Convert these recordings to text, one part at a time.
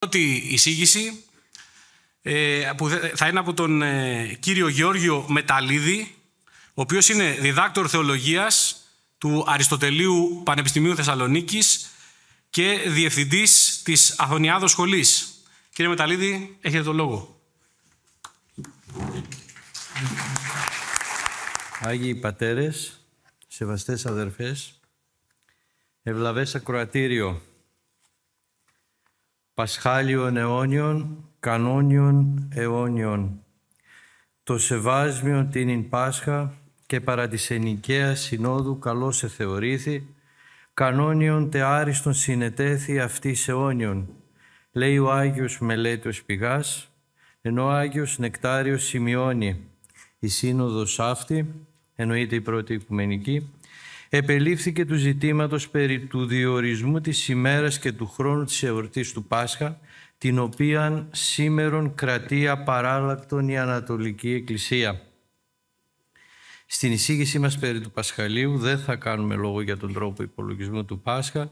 Πρώτη εισήγηση που θα είναι από τον κύριο Γεώργιο Μεταλλίδη, ο οποίος είναι διδάκτορ θεολογίας του Αριστοτελείου Πανεπιστημίου Θεσσαλονίκης και διευθυντής της Αθωνιάδος Σχολής. Κύριε Μεταλλίδη, έχετε το λόγο. Άγιοι πατέρες, σεβαστές αδερφές, ευλαβές ακροατήριο, Πασχάλιον αιώνιον, κανόνιον αιώνιον, το σεβάσμιον την Πάσχα και παρά της ενοικαίας συνόδου καλώς εθεωρήθη, κανόνιον τε άριστον συνετέθη αυτής αιώνιον, λέει ο Άγιος Μελέτος Πηγάς, ενώ ο Άγιος Νεκτάριος σημειώνει η σύνοδος αυτή, εννοείται η πρώτη οικουμενική, επελήφθηκε του ζητήματος περί του διορισμού της ημέρας και του χρόνου της εορτής του Πάσχα, την οποίαν σήμερον κρατεί απαράλλακτον η Ανατολική Εκκλησία. Στην εισήγησή μας περί του Πασχαλίου δεν θα κάνουμε λόγο για τον τρόπο υπολογισμού του Πάσχα,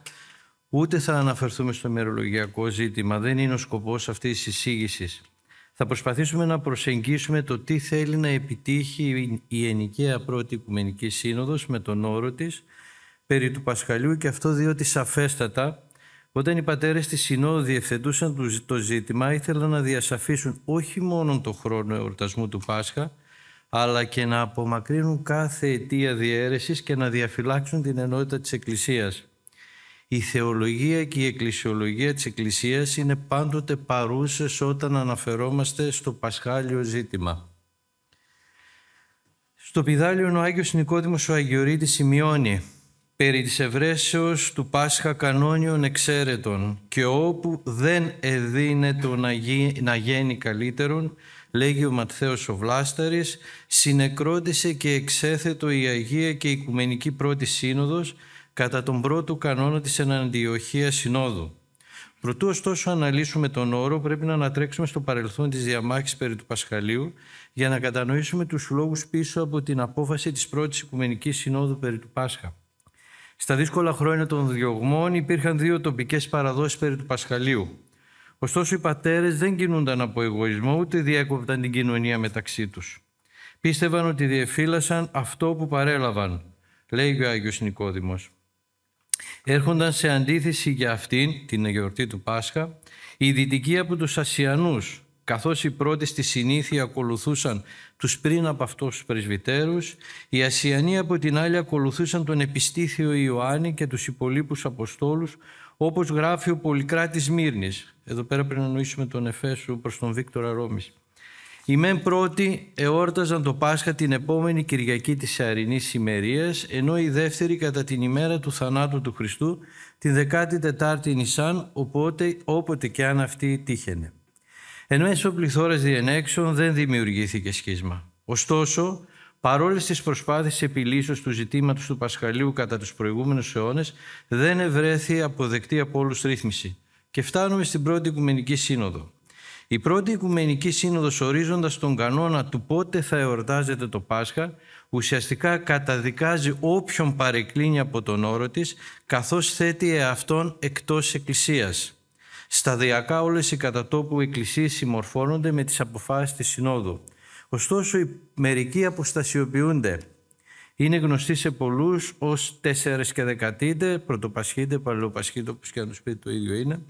ούτε θα αναφερθούμε στο ημερολογιακό ζήτημα. Δεν είναι ο σκοπός αυτής της εισήγησης. Θα προσπαθήσουμε να προσεγγίσουμε το τι θέλει να επιτύχει η ενοικαία πρώτη Οικουμενική Σύνοδος με τον όρο της περί του Πασχαλιού, και αυτό διότι σαφέστατα όταν οι πατέρες της Συνόδου διευθετούσαν το ζήτημα ήθελαν να διασαφίσουν όχι μόνο το χρόνο εορτασμού του Πάσχα, αλλά και να απομακρύνουν κάθε αιτία διαίρεσης και να διαφυλάξουν την ενότητα της Εκκλησίας. Η θεολογία και η εκκλησιολογία της Εκκλησίας είναι πάντοτε παρούσες όταν αναφερόμαστε στο πασχάλιο ζήτημα. Στο Πηδάλιον ο Άγιος Νικόδημος ο Αγιορείτης σημειώνει «Περί της ευρέσεως του Πάσχα κανόνιον εξαίρετον και όπου δεν εδίνετο να γίνει καλύτερον, λέγει ο Ματθαίος ο Βλάσταρης, συνεκρότησε και εξέθετο η Αγία και Οικουμενική Πρώτη Σύνοδος κατά τον πρώτο κανόνα της Εναντιοχείας Συνόδου». Προτού ωστόσο αναλύσουμε τον όρο, πρέπει να ανατρέξουμε στο παρελθόν της διαμάχης περί του Πασχαλίου για να κατανοήσουμε τους λόγους πίσω από την απόφαση της πρώτης Οικουμενικής Συνόδου περί του Πάσχα. Στα δύσκολα χρόνια των διωγμών υπήρχαν δύο τοπικές παραδόσεις περί του Πασχαλίου. Ωστόσο οι πατέρες δεν κινούνταν από εγωισμό ούτε διέκοπταν την κοινωνία μεταξύ τους. Πίστευαν ότι διεφύλασαν αυτό που παρέλαβαν, λέει ο Άγιος Νικόδημος. Έρχονταν σε αντίθεση για αυτήν, την γιορτή του Πάσχα, οι δυτικοί από τους Ασιανούς, καθώς οι πρώτοι στη συνήθεια ακολουθούσαν τους πριν από αυτούς τους πρεσβυτέρους, οι Ασιανοί από την άλλη ακολουθούσαν τον επιστήθιο Ιωάννη και τους υπολείπους Αποστόλους, όπως γράφει ο Πολυκράτης Μύρνης. Εδώ πέρα πρέπει να εννοήσουμε τον Εφέσου προς τον Βίκτορα Ρώμης. Οι μεν πρώτοι εόρταζαν το Πάσχα την επόμενη Κυριακή της Αρινής ημερίας, ενώ οι δεύτεροι κατά την ημέρα του θανάτου του Χριστού, την 14η Νησάν, όποτε και αν αυτή τύχαινε. Εν μέσω πληθώρας διενέξεων δεν δημιουργήθηκε σχίσμα. Ωστόσο, παρόλες τις προσπάθειες επιλύσεως του ζητήματος του Πασχαλίου κατά τους προηγούμενους αιώνες, δεν ευρέθη αποδεκτή από όλους ρύθμιση. Και φτάνουμε στην πρώτη Οικουμενική Σύνοδο. Η πρώτη Οικουμενική Σύνοδος, ορίζοντας τον κανόνα του πότε θα εορτάζεται το Πάσχα, ουσιαστικά καταδικάζει όποιον παρεκκλίνει από τον όρο της, καθώς θέτει εαυτόν εκτός Εκκλησίας. Σταδιακά όλες οι κατά τόπου εκκλησίες συμμορφώνονται με τις αποφάσεις της Συνόδου. Ωστόσο, οι μερικοί αποστασιοποιούνται. Είναι γνωστοί σε πολλούς ως 4 και δεκατήτε, πρωτοπασχείτε, παλαιοπασχείτε, όπως και αν τους πείτε το ίδιο είναι.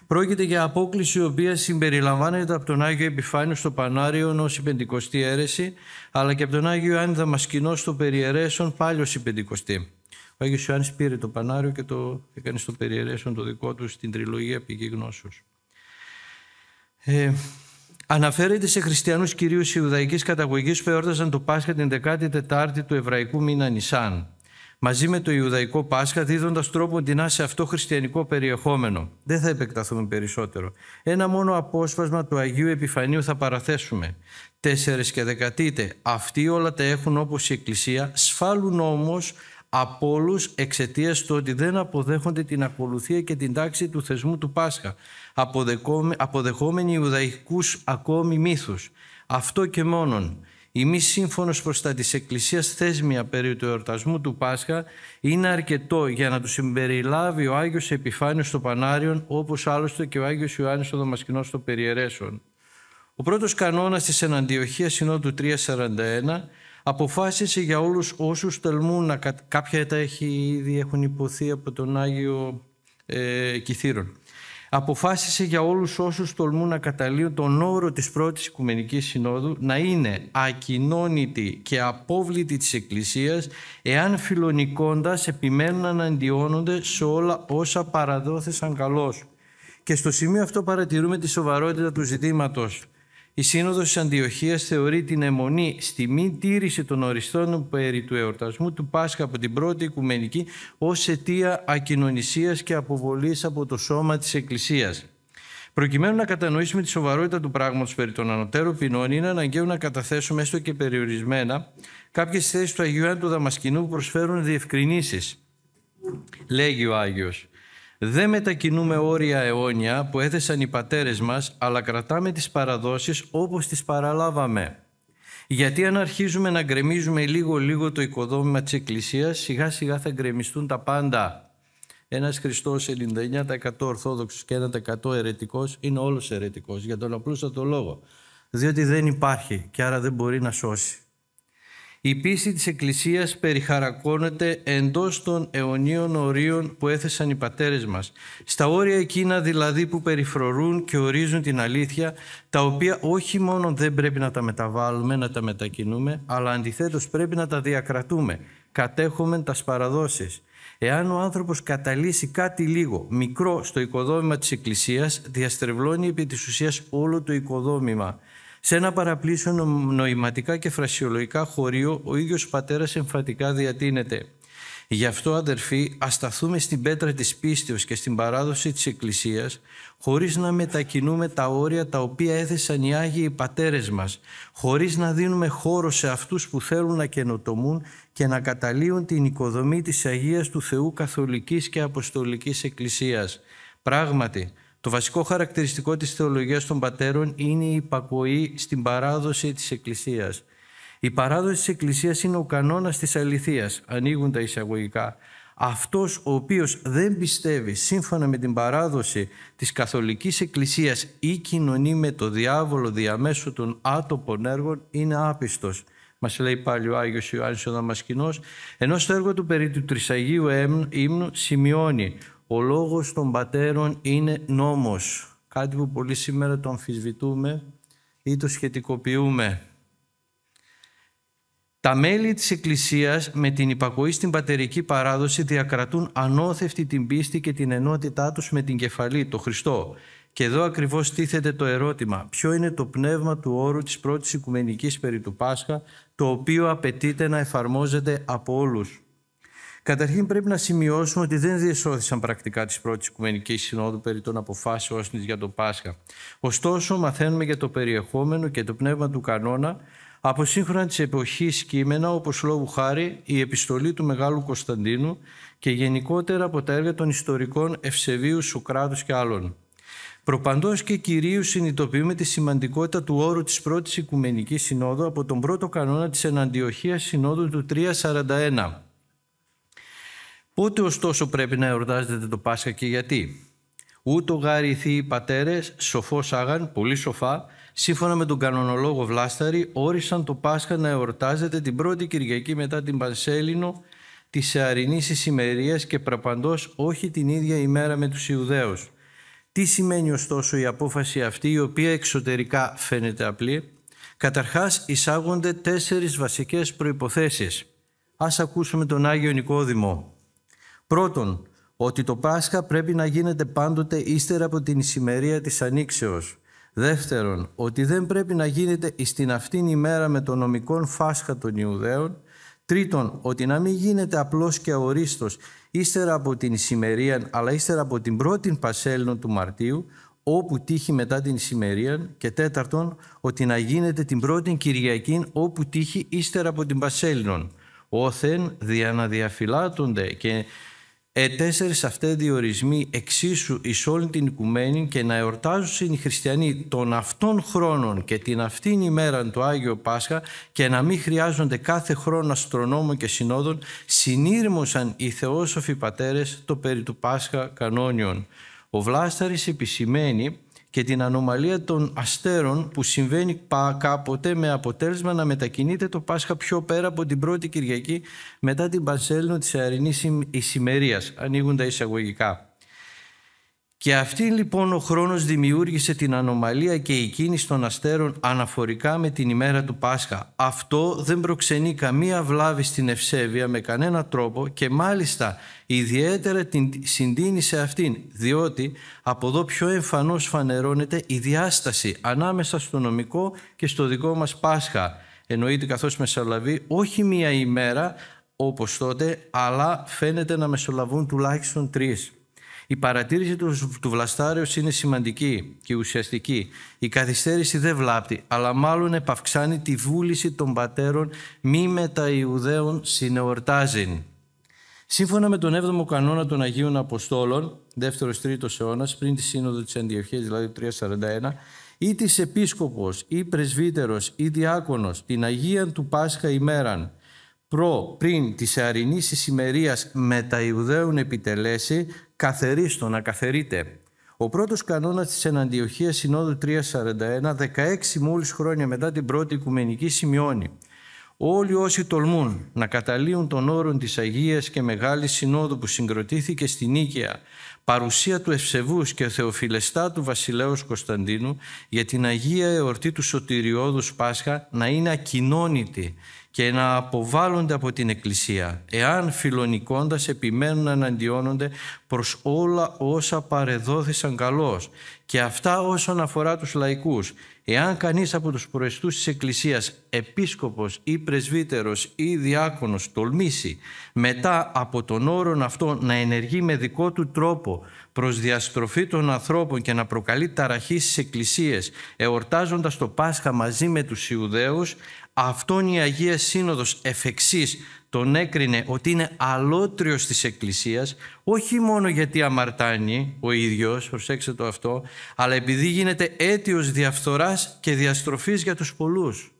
Πρόκειται για απόκληση η οποία συμπεριλαμβάνεται από τον Άγιο Επιφάνιο στο Πανάριον ως η Πεντηκοστή αίρεση, αλλά και από τον Άγιο Ιωάννη Δαμασκηνό στο Περιαιρέσον πάλι ως η Πεντηκοστή. Ο Άγιος Ιωάννης πήρε το Πανάριο και το έκανε στο Περιαιρέσον το δικό του στην τριλογία Πηγή Γνώσεως. Αναφέρεται σε χριστιανούς κυρίως Ιουδαϊκής καταγωγής που εόρταζαν το Πάσχα την 14η του εβραϊκού μήνα Νισάν, μαζί με το Ιουδαϊκό Πάσχα, δίδοντας τρόπον τεινά σε αυτό χριστιανικό περιεχόμενο. Δεν θα επεκταθούμε περισσότερο. Ένα μόνο απόσπασμα του Αγίου Επιφανίου θα παραθέσουμε. 4 και δεκατήτε. Αυτοί όλα τα έχουν όπως η Εκκλησία, σφάλουν όμως από όλους εξαιτίας του ότι δεν αποδέχονται την ακολουθία και την τάξη του θεσμού του Πάσχα, αποδεχόμενοι Ιουδαϊκούς ακόμη μύθους. Αυτό και μόνον. η μη σύμφωνος προς τα της Εκκλησίας θέσμια περί του εορτασμού του Πάσχα είναι αρκετό για να του συμπεριλάβει ο Άγιος Επιφάνιος στο Πανάριον, όπως άλλωστε και ο Άγιος Ιωάννης ο Δαμασκηνός στο Περιαιρέσον. Ο πρώτος κανόνας της Εναντιοχίας Συνόδου 341 αποφάσισε για όλους όσους τολμούν να... Κάποια τα ήδη έχουν υποθεί από τον Άγιο Κιθήρων. Αποφάσισε για όλους όσους τολμούν να καταλύουν τον όρο της πρώτης Οικουμενικής Συνόδου να είναι ακοινώνητοι και απόβλητοι της Εκκλησίας, εάν φιλονικώντας επιμένουν να αντιώνονται σε όλα όσα παραδόθησαν καλώς. Και στο σημείο αυτό παρατηρούμε τη σοβαρότητα του ζητήματος. Η Σύνοδος της Αντιοχίας θεωρεί την αιμονή στη μη τήρηση των οριστών περί του εορτασμού του Πάσχα από την πρώτη Οικουμενική ως αιτία ακοινωνησίας και αποβολής από το σώμα της Εκκλησίας. Προκειμένου να κατανοήσουμε τη σοβαρότητα του πράγματος περί των ανωτέρων ποινών, είναι αναγκαίο να καταθέσουμε έστω και περιορισμένα κάποιες θέσεις του Αγίου Ιωάννη του Δαμασκηνού που προσφέρουν διευκρινήσεις. Λέγει ο Άγιος: «Δεν μετακινούμε όρια αιώνια που έθεσαν οι πατέρες μας, αλλά κρατάμε τις παραδόσεις όπως τις παραλάβαμε. Γιατί αν αρχίζουμε να γκρεμίζουμε λίγο-λίγο το οικοδόμημα της Εκκλησίας, σιγά-σιγά θα γκρεμιστούν τα πάντα». Ένας Χριστός 99% Ορθόδοξος και 1% αιρετικός είναι όλος αιρετικός, για τον απλούστατο λόγο. Διότι δεν υπάρχει και άρα δεν μπορεί να σώσει. Η πίστη της Εκκλησίας περιχαρακώνεται εντός των αιωνίων ορίων που έθεσαν οι πατέρες μας. Στα όρια εκείνα δηλαδή που περιφρορούν και ορίζουν την αλήθεια, τα οποία όχι μόνο δεν πρέπει να τα μεταβάλουμε, να τα μετακινούμε, αλλά αντιθέτως πρέπει να τα διακρατούμε. Κατέχουμε τας παραδόσεις. Εάν ο άνθρωπος καταλύσει κάτι λίγο, μικρό στο οικοδόμημα της Εκκλησίας, διαστρεβλώνει επί της ουσίας όλο το οικοδόμημα. Σε ένα παραπλήσιο νοηματικά και φρασιολογικά χωρίο, ο ίδιος ο πατέρας εμφατικά διατείνεται. Γι' αυτό, αδερφοί, ας σταθούμε στην πέτρα της πίστεως και στην παράδοση της Εκκλησίας, χωρίς να μετακινούμε τα όρια τα οποία έθεσαν οι Άγιοι πατέρες μας, χωρίς να δίνουμε χώρο σε αυτούς που θέλουν να καινοτομούν και να καταλύουν την οικοδομή της Αγίας του Θεού Καθολικής και Αποστολικής Εκκλησίας. Πράγματι, το βασικό χαρακτηριστικό της θεολογίας των πατέρων είναι η υπακοή στην παράδοση της Εκκλησίας. Η παράδοση της Εκκλησίας είναι ο κανόνας της αληθείας, ανοίγουν τα εισαγωγικά. Αυτός ο οποίος δεν πιστεύει σύμφωνα με την παράδοση της Καθολικής Εκκλησίας ή κοινωνεί με το διάβολο διαμέσου των άτοπων έργων είναι άπιστος. Μας λέει πάλι ο Άγιος Ιωάννης ο Δαμασκηνός, ενώ στο έργο του περί του Τρισαγίου ύμνου σημειώνει: «Ο λόγος των πατέρων είναι νόμος». Κάτι που πολύ σήμερα το αμφισβητούμε ή το σχετικοποιούμε. Τα μέλη της Εκκλησίας με την υπακοή στην πατερική παράδοση διακρατούν ανώθευτη την πίστη και την ενότητά τους με την κεφαλή, το Χριστό. Και εδώ ακριβώς τίθεται το ερώτημα: ποιο είναι το πνεύμα του όρου της πρώτης Οικουμενικής περί του Πάσχα, το οποίο απαιτείται να εφαρμόζεται από όλους. Καταρχήν πρέπει να σημειώσουμε ότι δεν διεσώθησαν πρακτικά της πρώτης Οικουμενικής Συνόδου περί των αποφάσεων της για το Πάσχα. Ωστόσο, μαθαίνουμε για το περιεχόμενο και το πνεύμα του κανόνα από σύγχρονα της εποχής κείμενα, όπως λόγου χάρη η επιστολή του Μεγάλου Κωνσταντίνου και γενικότερα από τα έργα των ιστορικών Ευσεβίου, Σωκράτους και άλλων. Προπαντός και κυρίως συνειδητοποιούμε τη σημαντικότητα του όρου της πρώτης Οικουμενικής Συνόδου από τον πρώτο κανόνα της Εναντιοχίας Συνόδου του 341. Πότε ωστόσο πρέπει να εορτάζεται το Πάσχα και γιατί? Ούτω γάρι οι θείοι πατέρες, σοφός άγαν, πολύ σοφά, σύμφωνα με τον κανονολόγο Βλάσταρη, όρισαν το Πάσχα να εορτάζεται την πρώτη Κυριακή μετά την Πανσέλινο της Εαρινής Ησημερίας και προπαντός όχι την ίδια ημέρα με τους Ιουδαίους. Τι σημαίνει ωστόσο η απόφαση αυτή, η οποία εξωτερικά φαίνεται απλή? Καταρχάς εισάγονται 4 βασικές προϋποθέσεις. Ας ακούσουμε τον Άγιο Νικόδημο. Πρώτον, ότι το Πάσχα πρέπει να γίνεται πάντοτε ύστερα από την ησημερία της Ανοίξεως. Δεύτερον, ότι δεν πρέπει να γίνεται στην αυτήν ημέρα με το νομικόν Φάσχα των Ιουδαίων. Τρίτον, ότι να μην γίνεται απλώς και αορίστος ύστερα από την ησημερία, αλλά ύστερα από την πρώτη Πασέλινο του Μαρτίου, όπου τύχει μετά την ησημερία. Και τέταρτον, ότι να γίνεται την πρώτη Κυριακή, όπου τύχει ύστερα από την Πασέλινον. Όθεν δια να διαφυλάττονται και Τέσσερις αυτές διορισμοί εξίσου εις όλη την οικουμένη και να εορτάζουν οι χριστιανοί των αυτών χρόνων και την αυτήν ημέρα του Άγιο Πάσχα και να μην χρειάζονται κάθε χρόνο αστρονόμων και συνόδων, συνήρμωσαν οι θεόσοφοι πατέρες το περί του Πάσχα κανόνιον. Ο Βλάσταρης επισημαίνει και την ανομαλία των αστέρων που συμβαίνει κάποτε με αποτέλεσμα να μετακινείται το Πάσχα πιο πέρα από την πρώτη Κυριακή μετά την Πανσέλινο της Αερινής Ησημερίας. Ανοίγουν τα εισαγωγικά. Και αυτή λοιπόν ο χρόνος δημιούργησε την ανομαλία και η κίνηση των αστέρων αναφορικά με την ημέρα του Πάσχα. Αυτό δεν προξενεί καμία βλάβη στην ευσέβεια με κανένα τρόπο και μάλιστα ιδιαίτερα την συντείνει σε αυτήν, διότι από εδώ πιο εμφανώς φανερώνεται η διάσταση ανάμεσα στο νομικό και στο δικό μας Πάσχα. Εννοείται καθώς μεσολαβεί όχι μία ημέρα όπως τότε, αλλά φαίνεται να μεσολαβούν τουλάχιστον 3. Η παρατήρηση του Βλαστάρεως είναι σημαντική και ουσιαστική. Η καθυστέρηση δεν βλάπτει, αλλά μάλλον επαυξάνει τη βούληση των πατέρων μη μετα Ιουδαίων συνεορτάζειν. Σύμφωνα με τον 7ο κανόνα των Αγίων Αποστόλων, 2ο-3ο αιώνας, πριν τη Σύνοδο της Αντιοχίας, δηλαδή το 341, ή της επίσκοπος ή πρεσβύτερος ή διάκονος την Αγίαν του Πάσχα ημέραν, πριν της αερινής ησημερίας μετα Ιουδαίων επιτελέσει, καθερίστο, να καθερείται. Ο πρώτος κανόνας της Εναντιοχίας Συνόδου 341, 16 μόλις χρόνια μετά την πρώτη Οικουμενική, σημειώνει: όλοι όσοι τολμούν να καταλύουν των όρων της Αγίας και Μεγάλης Συνόδου που συγκροτήθηκε στη Νίκαια, παρουσία του ευσεβούς και θεοφιλεστάτου βασιλέως Κωνσταντίνου για την Αγία εορτή του Σωτηριώδους Πάσχα να είναι ακοινώνητοι και να αποβάλλονται από την Εκκλησία, εάν φιλονικώντας επιμένουν να εναντιώνονται προς όλα όσα παρεδόθησαν καλώς, και αυτά όσον αφορά τους λαϊκούς. Εάν κανείς από τους προεστούς της Εκκλησίας, επίσκοπος ή πρεσβύτερος ή διάκονος, τολμήσει μετά από τον όρον αυτό να ενεργεί με δικό του τρόπο προς διαστροφή των ανθρώπων και να προκαλεί ταραχή στις εκκλησίες, εορτάζοντας το Πάσχα μαζί με τους Ιουδαίους, αυτόν η Αγία Σύνοδος εφ' εξής τον έκρινε ότι είναι αλότριος της Εκκλησίας, όχι μόνο γιατί αμαρτάνει ο ίδιος, προσέξτε το αυτό, αλλά επειδή γίνεται αίτιος διαφθοράς και διαστροφής για τους πολλούς.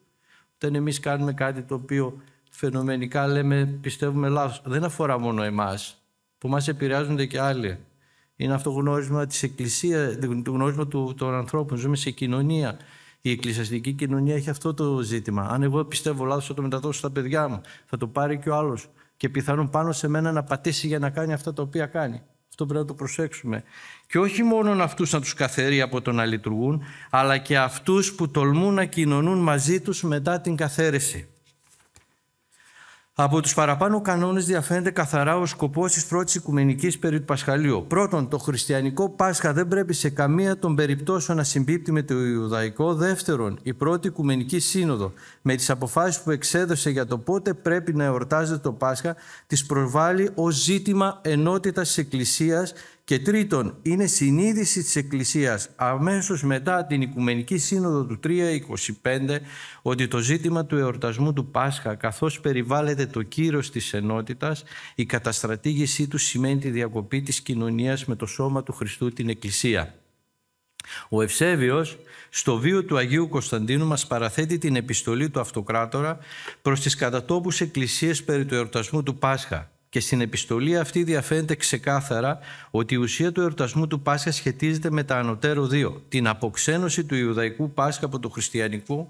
Όταν εμείς κάνουμε κάτι το οποίο φαινομενικά λέμε, πιστεύουμε λάθος, δεν αφορά μόνο εμάς, που μας επηρεάζονται και άλλοι. Είναι αυτό γνώρισμα της Εκκλησίας, το γνώρισμα των ανθρώπων, ζούμε σε κοινωνία. Η εκκλησιαστική κοινωνία έχει αυτό το ζήτημα. Αν εγώ πιστεύω λάθος, θα το μεταδώσω στα παιδιά μου. Θα το πάρει και ο άλλος. Και πιθανόν πάνω σε μένα να πατήσει για να κάνει αυτά τα οποία κάνει. Αυτό πρέπει να το προσέξουμε. Και όχι μόνο αυτούς να τους καθαιρεί από το να λειτουργούν, αλλά και αυτούς που τολμούν να κοινωνούν μαζί τους μετά την καθαίρεση. Από τους παραπάνω κανόνες διαφαίνεται καθαρά ο σκοπός της πρώτης Οικουμενικής περί του Πασχαλίου. Πρώτον, το χριστιανικό Πάσχα δεν πρέπει σε καμία των περιπτώσεων να συμπίπτει με το Ιουδαϊκό. Δεύτερον, η πρώτη Οικουμενική Σύνοδο με τις αποφάσεις που εξέδωσε για το πότε πρέπει να εορτάζεται το Πάσχα τις προβάλλει ως ζήτημα ενότητας της Εκκλησίας. Και τρίτον, είναι συνείδηση της Εκκλησίας αμέσως μετά την Οικουμενική Σύνοδο του 325 ότι το ζήτημα του εορτασμού του Πάσχα, καθώς περιβάλλεται το κύρος της ενότητας, η καταστρατήγησή του σημαίνει τη διακοπή της κοινωνίας με το σώμα του Χριστού, την Εκκλησία. Ο Ευσέβιος στο βίο του Αγίου Κωνσταντίνου μας παραθέτει την επιστολή του Αυτοκράτορα προς τις κατατόπους εκκλησίες περί του εορτασμού του Πάσχα. Και στην επιστολή αυτή διαφαίνεται ξεκάθαρα ότι η ουσία του εορτασμού του Πάσχα σχετίζεται με τα ανωτέρω δύο. Την αποξένωση του Ιουδαϊκού Πάσχα από το χριστιανικό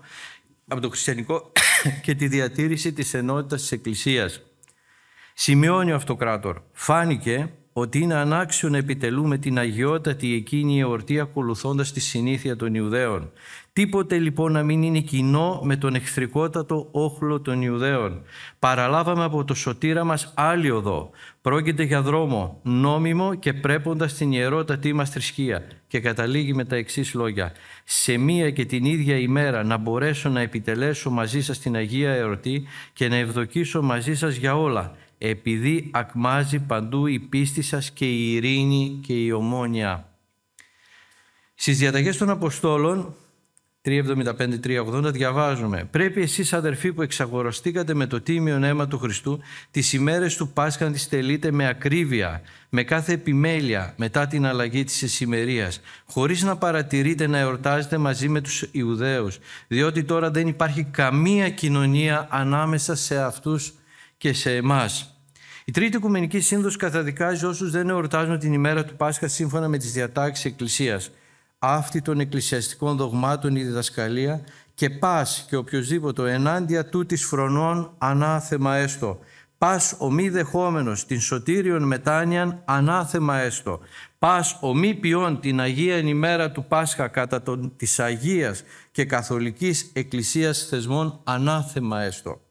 και τη διατήρηση της ενότητας της Εκκλησίας. Σημειώνει ο Αυτοκράτορ: φάνηκε ότι είναι ανάξιο να επιτελούμε την αγιότατη εκείνη εορτή ακολουθώντας τη συνήθεια των Ιουδαίων. Τίποτε λοιπόν να μην είναι κοινό με τον εχθρικότατο όχλο των Ιουδαίων. Παραλάβαμε από το σωτήρα μας άλλη οδό. Πρόκειται για δρόμο νόμιμο και πρέποντας την ιερότατή μας θρησκεία. Και καταλήγει με τα εξής λόγια: σε μία και την ίδια ημέρα να μπορέσω να επιτελέσω μαζί σας την Αγία Εορτή και να ευδοκίσω μαζί σας για όλα, επειδή ακμάζει παντού η πίστη σας και η ειρήνη και η ομόνοια. Στις διαταγές των Αποστόλων 3.75-3.80 διαβάζουμε: «Πρέπει εσείς, αδερφοί, που εξαγοραστήκατε με το τίμιον αίμα του Χριστού, τις ημέρες του Πάσχα να τις τελείτε με ακρίβεια, με κάθε επιμέλεια μετά την αλλαγή της εσημερίας, χωρίς να παρατηρείτε να εορτάζετε μαζί με τους Ιουδαίους, διότι τώρα δεν υπάρχει καμία κοινωνία ανάμεσα σε αυτούς και σε εμάς». Η Τρίτη Οικουμενική Σύνοδος καταδικάζει όσους δεν εορτάζουν την ημέρα του Πάσχα σύμφωνα με τις διατάξεις Εκκλησίας. Αυτή των εκκλησιαστικών δογμάτων η διδασκαλία και πας και οποιοσδήποτε ενάντια τούτης φρονών ανάθεμα έστω. Πας ο μη δεχόμενος την σωτήριον μετάνοιαν ανάθεμα έστω. Πας ο μη ποιών την Αγίαν ημέρα του Πάσχα κατά της Αγίας και Καθολικής Εκκλησίας θεσμών ανάθεμα έστω.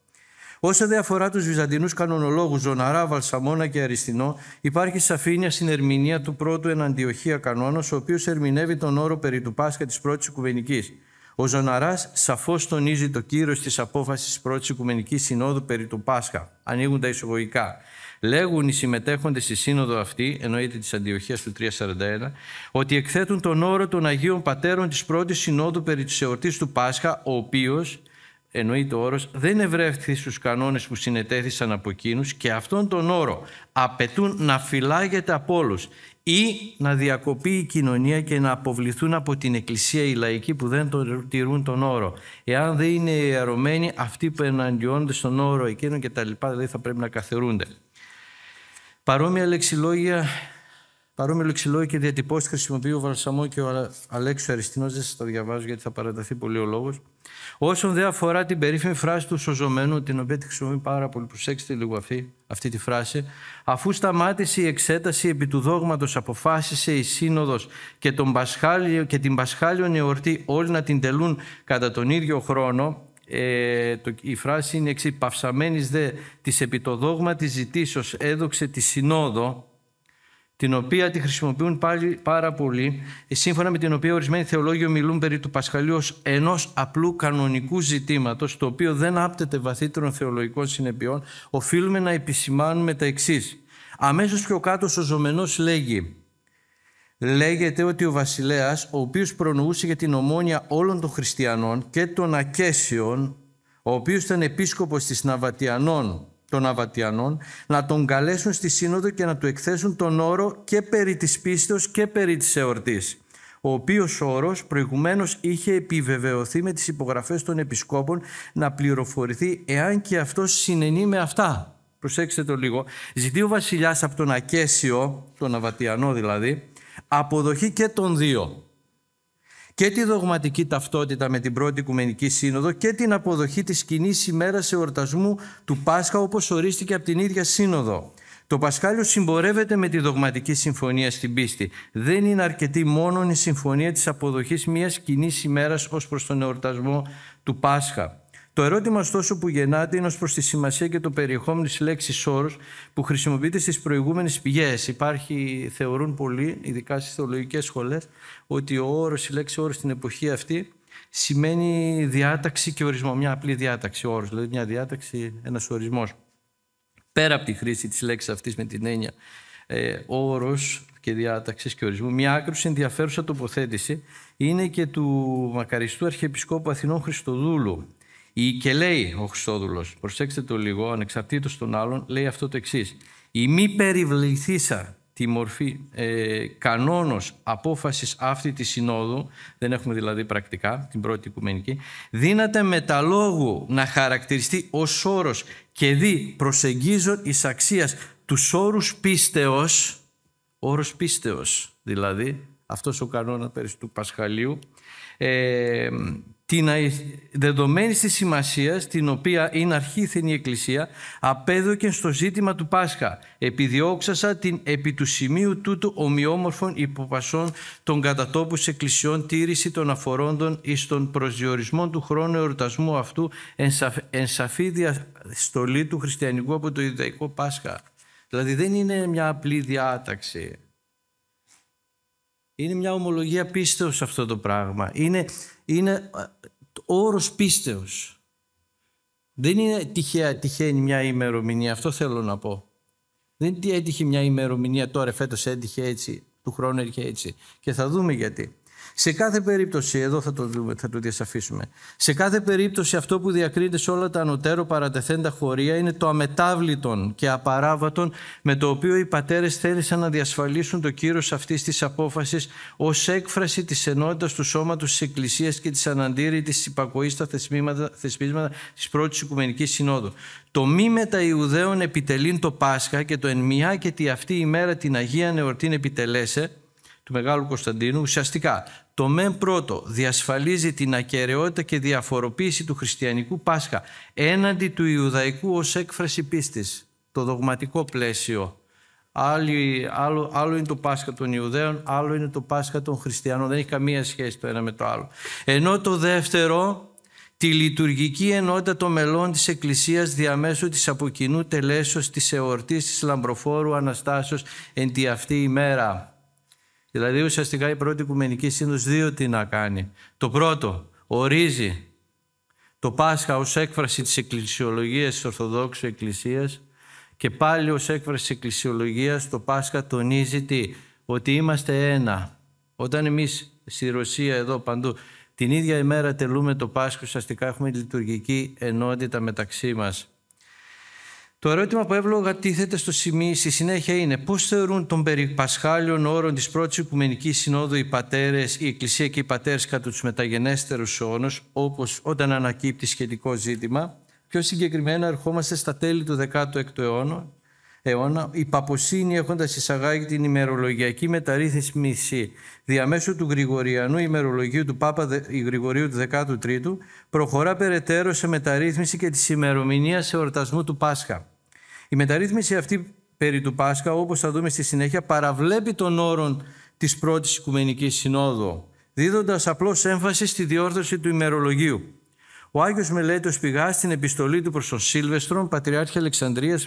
Όσο δε αφορά τους βυζαντινούς κανονολόγους Ζωναρά, Βαλσαμώνα και Αριστινό, υπάρχει σαφήνεια στην ερμηνεία του πρώτου εν Αντιοχία κανόνος, ο οποίος ερμηνεύει τον όρο περί του Πάσχα της πρώτης Οικουμενικής. Ο Ζωναράς σαφώς τονίζει το κύρος της απόφασης της πρώτης Οικουμενικής Συνόδου περί του Πάσχα. Ανοίγουν τα εισαγωγικά. Λέγουν οι συμμετέχοντες στη σύνοδο αυτή, εννοείται της Αντιοχίας του 341, ότι εκθέτουν τον όρο των Αγίων Πατέρων της πρώτης Συνόδου περί της εορτής του Πάσχα, ο οποίος, εννοείται ο όρος, δεν ευρεύθη στους κανόνες που συνετέθησαν από εκείνους και αυτόν τον όρο απαιτούν να φυλάγεται από όλους ή να διακοπεί η κοινωνία και να αποβληθούν από την Εκκλησία οι λαϊκοί που δεν τηρούν τον όρο. Εάν δεν είναι ιερωμένοι, αυτοί που εναντιώνονται στον όρο εκείνων και τα λοιπά, δηλαδή θα πρέπει να καθαιρούνται. Παρόμοια λεξιλόγια και διατυπώσεις χρησιμοποιεί ο Βαλσαμό και ο Αλέξης Αριστινός, δεν σας τα διαβάζω γιατί θα παραταθεί πολύ ο λόγος. Όσον δε αφορά την περίφημη φράση του Σωζωμένου, την οποία τη χρησιμοποιεί πάρα πολύ, προσέξτε λίγο αυτή τη φράση, αφού σταμάτησε η εξέταση επί του δόγματος, αποφάσισε η Σύνοδος και την Πασχάλιον εορτή όλοι να την τελούν κατά τον ίδιο χρόνο. Η φράση είναι εξή: «Παυσαμένης δε της επί το δόγμα της ζητήσεως έδοξε τη Συνόδο», την οποία τη χρησιμοποιούν πάλι πάρα πολύ, σύμφωνα με την οποία ορισμένοι θεολόγοι ομιλούν περί του Πασχαλίου ως ενός απλού κανονικού ζητήματος, το οποίο δεν άπτεται βαθύτερων θεολογικών συνεπειών, οφείλουμε να επισημάνουμε τα εξής. Αμέσως πιο κάτω ο Ζωμενός λέγεται ότι ο βασιλέας, ο οποίος προνοούσε για την ομόνοια όλων των χριστιανών και των Ακέσιων, ο οποίος ήταν επίσκοπος των Αβατιανών, να τον καλέσουν στη Σύνοδο και να του εκθέσουν τον όρο και περί της πίστεως και περί της εορτής, ο οποίος όρος προηγουμένως είχε επιβεβαιωθεί με τις υπογραφές των επισκόπων να πληροφορηθεί εάν και αυτός συνενεί με αυτά. Προσέξτε το λίγο. Ζητεί ο βασιλιάς από τον Ακέσιο, τον Αβατιανό δηλαδή, αποδοχή και των δύο. Και τη δογματική ταυτότητα με την πρώτη Οικουμενική Σύνοδο και την αποδοχή της κοινής ημέρας εορτασμού του Πάσχα όπως ορίστηκε από την ίδια Σύνοδο. Το Πασχάλιο συμπορεύεται με τη δογματική συμφωνία στην πίστη. Δεν είναι αρκετή μόνο η συμφωνία της αποδοχής μιας κοινής ημέρας ως προς τον εορτασμό του Πάσχα. Το ερώτημα ωστόσο που γεννάται είναι ως προς τη σημασία και το περιεχόμενο της λέξης όρος που χρησιμοποιείται στις προηγούμενες πηγές. Θεωρούν πολλοί, ειδικά στις θεολογικές σχολές, ότι η λέξη όρος στην εποχή αυτή σημαίνει διάταξη και ορισμό. Μια απλή διάταξη, όρος, δηλαδή μια διάταξη, ένας ορισμός. Πέρα από τη χρήση της λέξης αυτής με την έννοια όρος και διάταξης και ορισμού, μια άκρως ενδιαφέρουσα τοποθέτηση είναι και του μακαριστού Αρχιεπισκόπου Αθηνών Χριστοδούλου. Και λέει ο Χριστόδουλος, προσέξτε το λίγο, ανεξαρτήτως των άλλων, λέει αυτό το εξής: «Η μη περιβληθήσα τη μορφή κανόνος απόφασης αυτή της Συνόδου», δεν έχουμε δηλαδή πρακτικά την πρώτη Οικουμενική, «δύναται με τα λόγου να χαρακτηριστεί ως όρος και δι προσεγγίζον εις αξίας τους όρους πίστεως», όρος πίστεως δηλαδή, αυτός ο κανόνας περί του Πασχαλίου, την δεδομένη της σημασίας την οποία είναι αρχήθεν η Εκκλησία απέδωκεν στο ζήτημα του Πάσχα, επιδιώξασα την επί του σημείου τούτου ομοιόμορφων υποπασών των κατατόπους εκκλησιών τήρηση των αφορώντων εις τον προσδιορισμό του χρόνου εορτασμού αυτού εν σαφή διαστολή του χριστιανικού από το Ιουδαϊκό Πάσχα. Δηλαδή δεν είναι μια απλή διάταξη. Είναι μια ομολογία πίστεως αυτό το πράγμα. Είναι όρος πίστεως. Δεν είναι τυχαίνει μια ημερομηνία, αυτό θέλω να πω. Δεν έτυχε μια ημερομηνία τώρα, φέτος έτυχε έτσι, του χρόνου έτυχε έτσι. Και θα δούμε γιατί. Σε κάθε περίπτωση, εδώ θα το δούμε, θα το διασαφίσουμε. Σε κάθε περίπτωση αυτό που διακρίνεται σε όλα τα ανωτέρω παρατεθέντα χωρία είναι το αμετάβλητον και απαράβατον με το οποίο οι πατέρες θέλησαν να διασφαλίσουν το κύρος αυτής της απόφασης ως έκφραση της ενότητας του σώματος της Εκκλησίας και της αναντήρητης υπακοής στα θεσπίσματα της πρώτης Οικουμενικής Συνόδου. Το μη μετα Ιουδαίων επιτελήν το Πάσχα και το εν μια και τη αυτή ημέρα την Αγία Νεορτήν επιτελέσε του Μεγάλου Κωνσταντίνου, ουσιαστικά το μεν πρώτο διασφαλίζει την ακεραιότητα και διαφοροποίηση του χριστιανικού Πάσχα έναντι του Ιουδαϊκού ως έκφραση πίστης. Το δογματικό πλαίσιο. Άλλο είναι το Πάσχα των Ιουδαίων, άλλο είναι το Πάσχα των Χριστιανών. Δεν έχει καμία σχέση το ένα με το άλλο. Ενώ το δεύτερο, τη λειτουργική ενότητα των μελών της Εκκλησίας διαμέσου της από κοινού τελέσεως της εορτής της Λαμπροφόρου Αναστάσεως εν τη αυτή ημέρα. Δηλαδή ουσιαστικά η πρώτη Οικουμενική Σύνοδος δύο τι να κάνει. Το πρώτο, ορίζει το Πάσχα ως έκφραση της εκκλησιολογίας της Ορθοδόξου Εκκλησίας και πάλι ως έκφραση της εκκλησιολογίας το Πάσχα τονίζει τι, ότι είμαστε ένα. Όταν εμείς στη Ρωσία εδώ παντού την ίδια ημέρα τελούμε το Πάσχα, ουσιαστικά έχουμε λειτουργική ενότητα μεταξύ μας. Το ερώτημα που εύλογα τίθεται στη συνέχεια είναι πώς θεωρούν των περί πασχάλιων όρων της πρώτης Οικουμενικής Συνόδου οι πατέρες, η Εκκλησία και οι πατέρες κατά τους μεταγενέστερους αιώνους, όπως όταν ανακύπτει σχετικό ζήτημα. Πιο συγκεκριμένα ερχόμαστε στα τέλη του 16ου αιώνα, οι Παποσύνοι έχοντας εισαγάγει την ημερολογιακή μεταρρύθμιση διαμέσου του Γρηγοριανού ημερολογίου του Πάπα Γρηγορίου του 13ου, προχωρά περαιτέρω σε μεταρρύθμιση και της ημερομηνίας εορτασμού του Πάσχα. Η μεταρρύθμιση αυτή περί του Πάσχα, όπως θα δούμε στη συνέχεια, παραβλέπει των όρων της πρώτης Οικουμενικής Συνόδου, δίδοντας απλώς έμφαση στη διόρθωση του ημερολογίου. Ο Άγιος Μελέτος Πηγάς στην επιστολή του προς τον Σίλβεστρον, Πατριάρχη Αλεξανδρίας,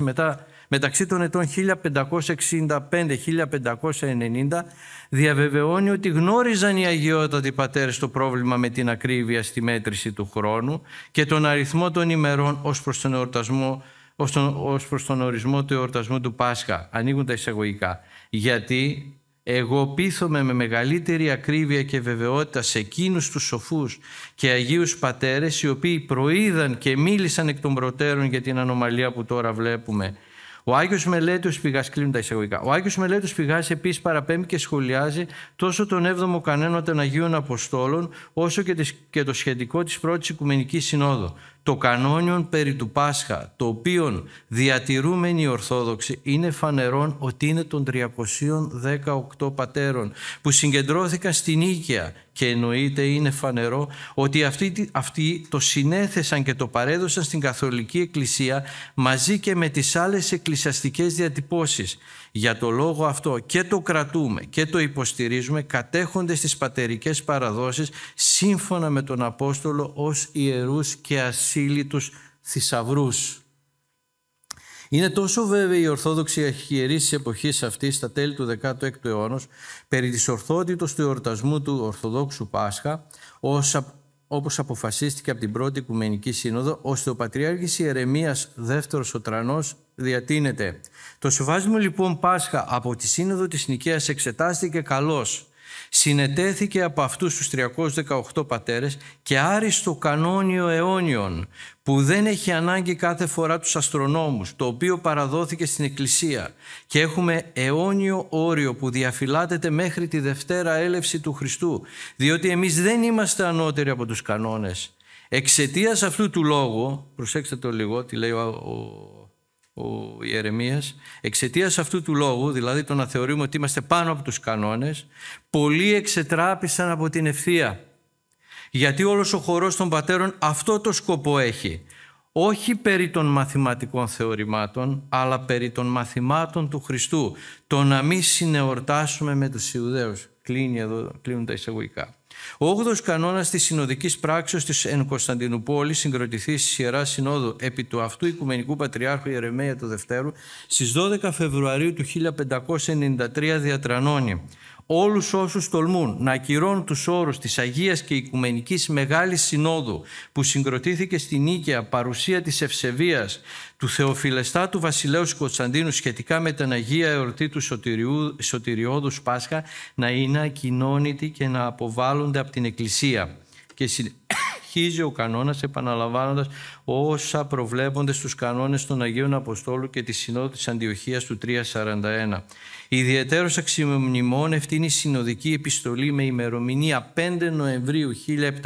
μεταξύ των ετών 1565-1590, διαβεβαιώνει ότι γνώριζαν οι αγιότατοι πατέρες το πρόβλημα με την ακρίβεια στη μέτρηση του χρόνου και τον αριθμό των ημερών ως προς τον ορισμό του εορτασμού του Πάσχα. Ανοίγουν τα εισαγωγικά. Γιατί εγώ πείθομαι με μεγαλύτερη ακρίβεια και βεβαιότητα σε εκείνους τους σοφούς και αγίους πατέρες οι οποίοι προείδαν και μίλησαν εκ των προτέρων για την ανομαλία που τώρα βλέπουμε. Ο Άγιος Μελέτος Πηγάς, κλείνουν τα εισαγωγικά. Ο Άγιος Μελέτος Πηγάς επίσης παραπέμπει και σχολιάζει τόσο τον 7ο κανόνα των Αγίων Αποστόλων, όσο και το σχετικό της πρώτης Οικουμενικής Συνόδου. Το κανόνιον περί του Πάσχα, το οποίο διατηρούμενοι οι Ορθόδοξοι είναι φανερόν ότι είναι των 318 πατέρων που συγκεντρώθηκαν στην Νίκαια και εννοείται είναι φανερό ότι αυτοί το συνέθεσαν και το παρέδωσαν στην Καθολική Εκκλησία μαζί και με τις άλλες εκκλησιαστικές διατυπώσεις. Για το λόγο αυτό και το κρατούμε και το υποστηρίζουμε κατέχοντες τις πατερικές παραδόσεις σύμφωνα με τον Απόστολο ως ιερούς και ασύλλητους θησαυρούς. Είναι τόσο βέβαιοι οι Ορθόδοξοι αρχιερείς της εποχής αυτής, στα τέλη του 16ου αιώνα, περί της ορθότητος του εορτασμού του Ορθοδόξου Πάσχα, όπως αποφασίστηκε από την πρώτη Οικουμενική Σύνοδο, ώστε ο Πατριάρχης Ιερεμίας δεύτερος ο Τρανός διατείνεται. Το σεβάσιμο λοιπόν Πάσχα από τη Σύνοδο της Νικαίας εξετάστηκε καλώς. Συνετέθηκε από αυτούς τους 318 πατέρες και άριστο κανόνιο αιώνιον που δεν έχει ανάγκη κάθε φορά τους αστρονόμους, το οποίο παραδόθηκε στην Εκκλησία και έχουμε αιώνιο όριο που διαφυλάτεται μέχρι τη Δευτέρα Έλευση του Χριστού, διότι εμείς δεν είμαστε ανώτεροι από τους κανόνες. Εξαιτίας αυτού του λόγου, προσέξτε το λίγο τι λέει ο Ιερεμίας, εξαιτίας αυτού του λόγου, δηλαδή το να θεωρούμε ότι είμαστε πάνω από τους κανόνες, πολλοί εξετράπησαν από την ευθεία. Γιατί όλος ο χορός των πατέρων αυτό το σκοπό έχει. Όχι περί των μαθηματικών θεωρημάτων, αλλά περί των μαθημάτων του Χριστού. Το να μην συνεορτάσουμε με τους Ιουδαίους. Κλείνουν τα εισαγωγικά. Ο 8ος κανόνας της συνοδικής πράξεως της εν Κωνσταντινούπολης συγκροτηθεί στη Ιερά Συνόδου επί του αυτού Οικουμενικού Πατριάρχου Ιερεμία του Δευτέρου στις 12 Φεβρουαρίου του 1593 διατρανώνει. όλους όσους τολμούν να ακυρώνουν τους όρους της Αγίας και Οικουμενικής Μεγάλης Συνόδου που συγκροτήθηκε στη Νίκαια παρουσία της Ευσεβίας του Θεοφιλεστάτου Βασιλέως Κωνσταντίνου σχετικά με την Αγία Εορτή του Σωτηριώδους Πάσχα να είναι ακοινώνητοι και να αποβάλλονται από την Εκκλησία. Και συνεχίζει ο κανόνας επαναλαμβάνοντας όσα προβλέπονται στους κανόνες των Αγίων Αποστόλου και τη Συνόδου της Αντιοχίας του 341. Ιδιαιτέρως αξιομνημόνευτη είναι η συνοδική επιστολή με ημερομηνία 5 Νοεμβρίου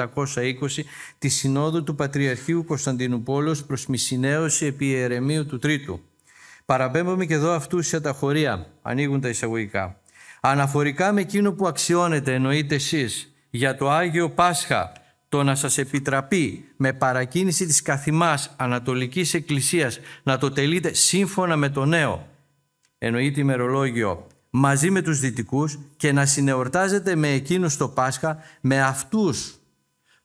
1720 τη Συνόδου του Πατριαρχείου Κωνσταντινουπόλεως προς μισηναίωση επί Ιερεμίου του Τρίτου. Παραπέμπουμε και εδώ αυτούσια τα χωρία, ανοίγουν τα εισαγωγικά. Αναφορικά με εκείνο που αξιώνετε, εννοείτε εσείς, για το Άγιο Πάσχα, το να σας επιτραπεί με παρακίνηση της καθημάς Ανατολικής Εκκλησίας να το τελείτε σύμφωνα με το νέο, εννοείται ημερολόγιο, μαζί με τους δυτικούς και να συνεορτάζετε με εκείνους το Πάσχα, με αυτούς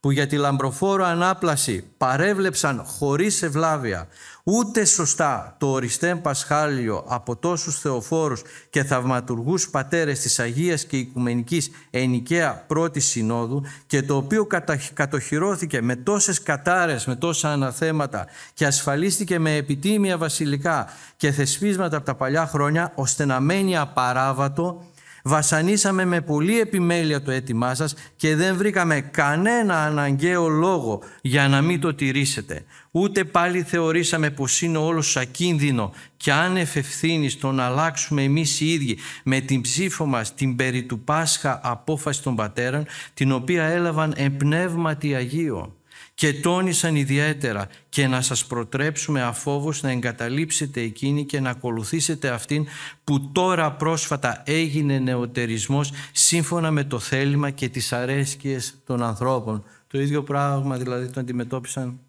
που για τη λαμπροφόρο ανάπλαση παρέβλεψαν χωρίς ευλάβεια ούτε σωστά το οριστέν Πασχάλιο από τόσους θεοφόρους και θαυματουργούς πατέρες της Αγίας και Οικουμενικής Ενικαία Πρώτης Συνόδου και το οποίο κατοχυρώθηκε με τόσες κατάρες, με τόσα αναθέματα και ασφαλίστηκε με επιτίμια βασιλικά και θεσπίσματα από τα παλιά χρόνια ώστε να μένει απαράβατο. Βασανίσαμε με πολλή επιμέλεια το αίτημά σας και δεν βρήκαμε κανένα αναγκαίο λόγο για να μην το τηρήσετε. Ούτε πάλι θεωρήσαμε πως είναι όλος ακίνδυνο και άνευ ευθύνης το να αλλάξουμε εμείς οι ίδιοι με την ψήφο μας την περί του Πάσχα απόφαση των πατέρων, την οποία έλαβαν εν πνεύματι Αγίο. Και τόνισαν ιδιαίτερα και να σας προτρέψουμε αφόβως να εγκαταλείψετε εκείνη και να ακολουθήσετε αυτήν που τώρα πρόσφατα έγινε νεωτερισμός σύμφωνα με το θέλημα και τις αρέσκειες των ανθρώπων. Το ίδιο πράγμα δηλαδή το αντιμετώπισαν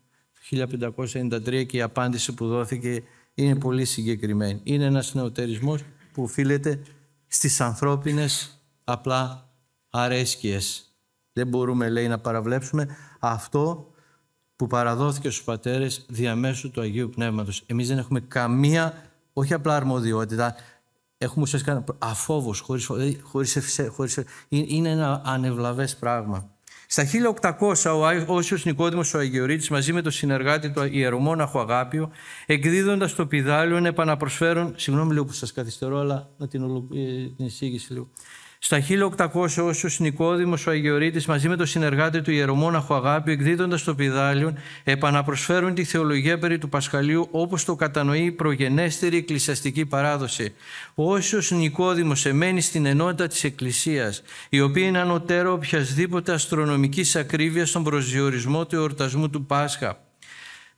το 1593 και η απάντηση που δόθηκε είναι πολύ συγκεκριμένη. Είναι ένας νεωτερισμός που οφείλεται στις ανθρώπινες απλά αρέσκειες. Δεν μπορούμε, λέει, να παραβλέψουμε αυτό που παραδόθηκε στους πατέρες διαμέσου του Αγίου Πνεύματος. Εμείς δεν έχουμε καμία, όχι απλά αρμοδιότητα, έχουμε ουσιαστικά αφόβος, χωρίς είναι ένα ανεβλαβές πράγμα. Στα 1800 ο Όσιος Νικόδημος ο Αγιορείτης μαζί με τον συνεργάτη του Ιερομόναχο Αγάπιο, εκδίδοντας το Πηδάλιον, επαναπροσφέρουν, συγγνώμη λίγο που σας καθυστερώ, αλλά να την εισήγηση λίγο. Στα 1800 ο Όσιος Νικόδημος ο Αγιορείτης μαζί με τον συνεργάτη του Ιερομόναχο Αγάπιο, εκδίδοντας το Πηδάλιον, επαναπροσφέρουν τη θεολογία περί του Πασχαλίου όπως το κατανοεί η προγενέστερη εκκλησιαστική παράδοση. Ο Όσιος Νικόδημος εμένει στην ενότητα της Εκκλησίας, η οποία είναι ανωτέρα οποιασδήποτε αστρονομικής ακρίβειας στον προσδιορισμό του εορτασμού του Πάσχα.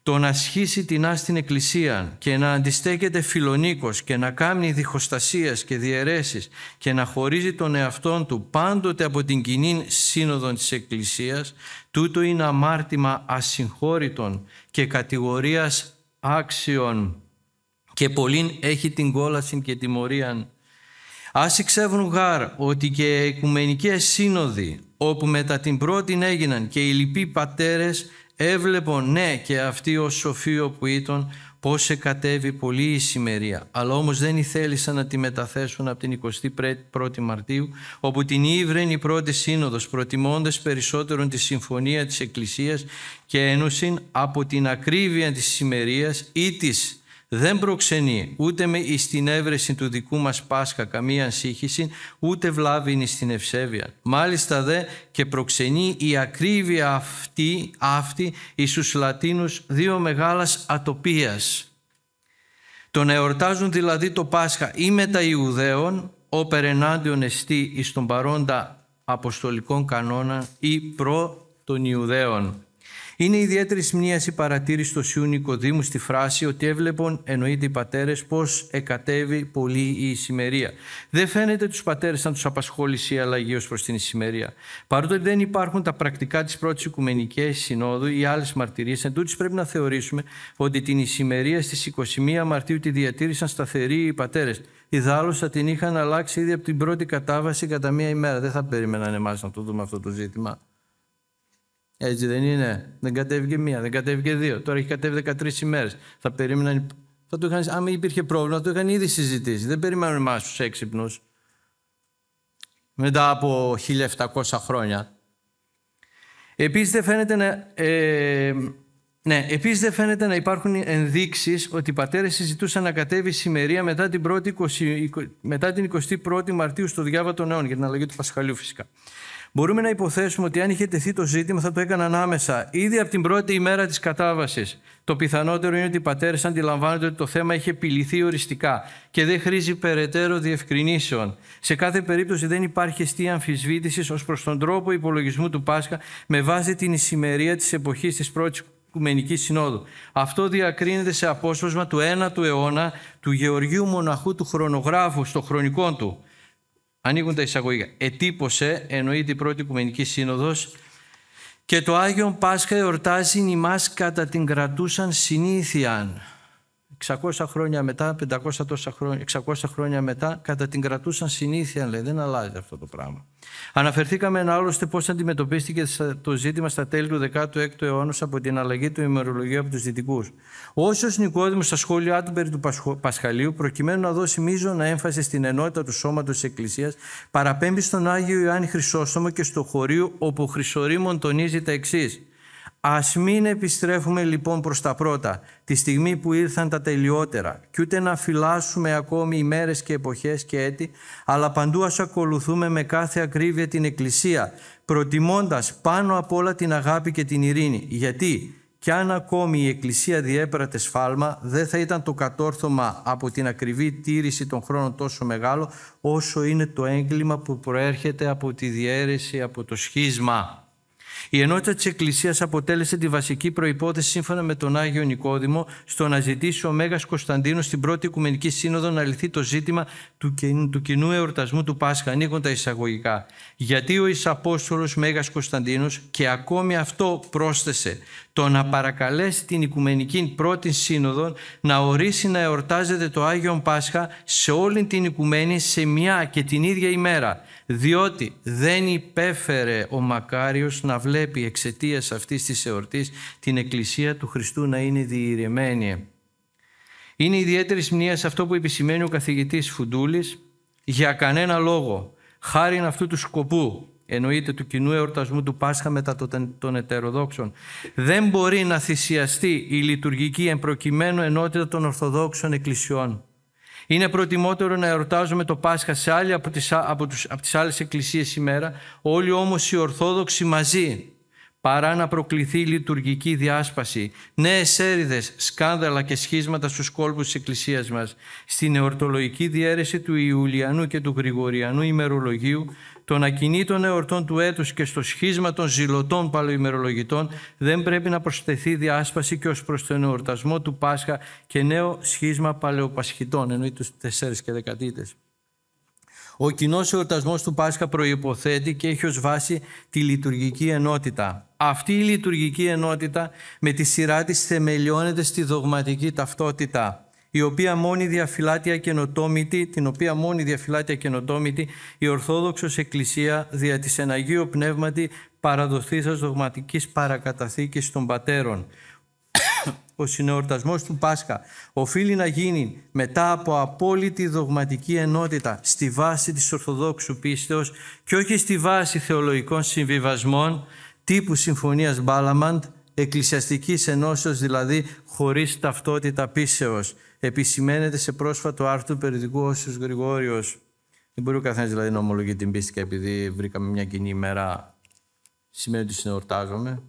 Το να σχίσει την στην Εκκλησία και να αντιστέκεται φιλονίκος και να κάνει διχοστασίες και διαιρέσεις και να χωρίζει τον εαυτόν του πάντοτε από την κοινή σύνοδο της Εκκλησίας, τούτο είναι αμάρτημα ασυγχώρητων και κατηγορίας άξιων και πολλήν έχει την κόλαση και τιμωρίαν. Ας ξεύουν γάρ ότι και οικουμενικές σύνοδοι όπου μετά την πρώτη έγιναν και οι λοιποί πατέρες έβλεπον ναι και αυτοί ως σοφοί που ήταν πως εκατέβη πολύ η σημερία, αλλά όμως δεν ηθέλησαν να τη μεταθέσουν από την 21η Μαρτίου, όπου την ήβρεν η πρώτη σύνοδος, προτιμώντας περισσότερον τη συμφωνία της Εκκλησίας και ένωσιν από την ακρίβεια της σημερίας ή της δεν προξενεί ούτε με εις την έβρεση του δικού μας Πάσχα καμία σύγχυση, ούτε βλάβην εις την ευσέβεια. Μάλιστα δε και προξενεί η ακρίβεια αυτή εις τους Λατίνους δύο μεγάλας ατοπίας. Το να εορτάζουν δηλαδή το Πάσχα ή μετά Ιουδαίων, όπερ ενάντιον εστί εις τον παρόντα αποστολικών κανόνα ή προ των Ιουδαίων. Είναι ιδιαίτερη μνήας η παρατήρηση του Ιού Νικοδήμου στη φράση ότι έβλεπον, εννοείται οι πατέρες, πως εκατέβη πολύ η ησημερία. Δεν φαίνεται τους πατέρες να τους απασχόλησε η αλλαγή ως προς την ησημερία. Παρότι δεν υπάρχουν τα πρακτικά της πρώτης Οικουμενικής Συνόδου ή άλλες μαρτυρίες, εν τούτης πρέπει να θεωρήσουμε ότι την ησημερία στις 21 Μαρτίου τη διατήρησαν σταθεροί οι πατέρες. Ιδάλλως θα την είχαν αλλάξει ήδη από την πρώτη κατάβαση κατά μία ημέρα. Δεν θα περίμεναν εμάς να το δούμε αυτό το ζήτημα. Έτσι δεν είναι? Δεν κατέβηκε μία, δεν κατέβηκε δύο. Τώρα έχει κατέβει 13 ημέρες. Θα περίμεναν. Θα το αν υπήρχε πρόβλημα, το είχαν ήδη συζητήσει. Δεν περιμένουν εμάς τους έξυπνους. μετά από 1700 χρόνια. Επίσης δεν φαίνεται να υπάρχουν ενδείξεις ότι οι πατέρες συζητούσαν να κατέβει η σημερία μετά την 21η Μαρτίου στο διάβα των αιών, για την αλλαγή του Πασχαλιού φυσικά. Μπορούμε να υποθέσουμε ότι αν είχε τεθεί το ζήτημα θα το έκαναν άμεσα, ήδη από την πρώτη ημέρα της κατάβασης. Το πιθανότερο είναι ότι οι πατέρες αντιλαμβάνονται ότι το θέμα έχει επιληθεί οριστικά και δεν χρήζει περαιτέρω διευκρινήσεων. Σε κάθε περίπτωση δεν υπάρχει αιστεία αμφισβήτησης ως προς τον τρόπο υπολογισμού του Πάσχα με βάση την ησημερία της εποχής της πρώτης Οικουμενικής Συνόδου. Αυτό διακρίνεται σε απόσπασμα του 9ου αιώνα του Γεωργίου Μοναχού του Χρονογράφου στο χρονικό του. Ανοίγουν τα εισαγωγικά. Ετύπωσε, εννοείται η πρώτη Οικουμενική Σύνοδος, και το Άγιον Πάσχα εορτάζει ημάς κατά την κρατούσαν συνήθειαν. 600 χρόνια μετά, 600 χρόνια μετά, κατά την κρατούσαν συνήθεια, λέει. Δεν αλλάζει αυτό το πράγμα. Αναφερθήκαμε άλλωστε πώς αντιμετωπίστηκε το ζήτημα στα τέλη του 16ου αιώνα από την αλλαγή του ημερολογίου από τους Δυτικούς. Όσος Νικόδημος στα σχόλιά του περί του Πασχαλίου, προκειμένου να δώσει μείζωνα έμφαση στην ενότητα του σώματος της Εκκλησίας, παραπέμπει στον Άγιο Ιωάννη Χρυσόστομο και στο χωρίο, όπου ο Χρυσορήμων τονίζει τα εξής. Ας μην επιστρέφουμε λοιπόν προς τα πρώτα, τη στιγμή που ήρθαν τα τελειότερα, κι ούτε να φυλάσσουμε ακόμη ημέρες και εποχές και έτη, αλλά παντού ας ακολουθούμε με κάθε ακρίβεια την Εκκλησία, προτιμώντας πάνω απ' όλα την αγάπη και την ειρήνη. Γιατί, κι αν ακόμη η Εκκλησία διέπρατε σφάλμα, δεν θα ήταν το κατόρθωμα από την ακριβή τήρηση των χρόνων τόσο μεγάλο, όσο είναι το έγκλημα που προέρχεται από τη διαίρεση, από το σχίσμα. Η ενότητα της Εκκλησίας αποτέλεσε τη βασική προϋπόθεση, σύμφωνα με τον Άγιο Νικόδημο, στο να ζητήσει ο Μέγας Κωνσταντίνος στην πρώτη Οικουμενική Σύνοδο να λυθεί το ζήτημα του κοινού εορτασμού του Πάσχα. Ανοίγουν τα εισαγωγικά. Γιατί ο Εισαπόστολος Μέγας Κωνσταντίνος, και ακόμη αυτό πρόσθεσε, το να παρακαλέσει την Οικουμενική Πρώτη Σύνοδο να ορίσει να εορτάζεται το Άγιον Πάσχα σε όλη την Οικουμένη σε μια και την ίδια ημέρα, διότι δεν υπέφερε ο μακάριος να βλέπει εξαιτίας αυτής της εορτής την Εκκλησία του Χριστού να είναι διηρεμένη. Είναι ιδιαίτερης μνήας αυτό που επισημαίνει ο καθηγητής Φουντούλης: για κανένα λόγο, χάριν αυτού του σκοπού, εννοείται του κοινού εορτασμού του Πάσχα μετά των ετεροδόξων, δεν μπορεί να θυσιαστεί η λειτουργική εμπροκειμένου ενότητα των Ορθοδόξων Εκκλησιών. Είναι προτιμότερο να εορτάζουμε το Πάσχα σε άλλη από τις άλλες εκκλησίες ημέρα, όλοι όμως οι Ορθόδοξοι μαζί, παρά να προκληθεί η λειτουργική διάσπαση, νέες έρηδες, σκάνδαλα και σχίσματα στους κόλπους της Εκκλησίας μας. Στην εορτολογική διαίρεση του Ιουλιανού και του Γρηγοριανού ημερολογίου, των ακινήτων εορτών του έτους και στο σχίσμα των ζηλωτών παλαιοημερολογητών, δεν πρέπει να προσθεθεί διάσπαση και ως προς τον εορτασμό του Πάσχα και νέο σχίσμα παλαιοπασχητών, εννοεί τους 4 και δεκατήτες. Ο κοινός εορτασμός του Πάσχα προϋποθέτει και έχει ως βάση τη λειτουργική ενότητα. Αυτή η λειτουργική ενότητα με τη σειρά της θεμελιώνεται στη δογματική ταυτότητα, την οποία μόνη διαφυλάτεια καινοτόμητη η Ορθόδοξος Εκκλησία δια της εν Αγίου Πνεύματι παραδοθήσας δογματικής παρακαταθήκης των πατέρων. Ο συνεορτασμός του Πάσχα οφείλει να γίνει μετά από απόλυτη δογματική ενότητα στη βάση της Ορθοδόξου πίστεως και όχι στη βάση θεολογικών συμβιβασμών τύπου Συμφωνίας Μπάλαμαντ, εκκλησιαστικής ενώσεως δηλαδή χωρίς ταυτότητα πίστεως. Επισημαίνεται σε πρόσφατο άρθρο του περιοδικού Όσιος Γρηγόριος. Δεν μπορεί ο καθένας δηλαδή να ομολογεί την πίστη και επειδή βρήκαμε μια κοινή ημέρα σημαίνει ότι συνεορτάζομαι.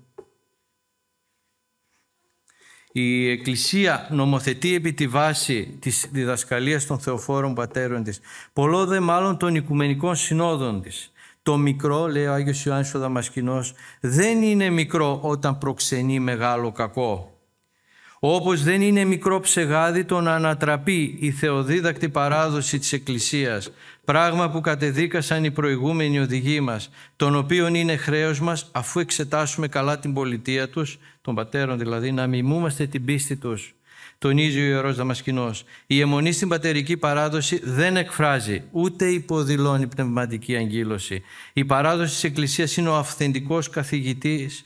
Η Εκκλησία νομοθετεί επί τη βάση της διδασκαλίας των Θεοφόρων Πατέρων της, πολλό δε μάλλον των Οικουμενικών Συνόδων της. Το μικρό, λέει ο Άγιος Ιωάννης ο Δαμασκηνός, δεν είναι μικρό όταν προξενεί μεγάλο κακό. Όπως δεν είναι μικρό ψεγάδι το να ανατραπεί η θεοδίδακτη παράδοση της Εκκλησίας, πράγμα που κατεδίκασαν οι προηγούμενοι οδηγοί μας, των οποίων είναι χρέος μας, αφού εξετάσουμε καλά την πολιτεία τους, των πατέρων δηλαδή, να μιμούμαστε την πίστη τους. Τονίζει ο Ιερός Δαμασκηνός. Η αιμονή στην πατερική παράδοση δεν εκφράζει ούτε υποδηλώνει πνευματική αγκύλωση. Η παράδοση της Εκκλησίας είναι ο αυθεντικός καθηγητής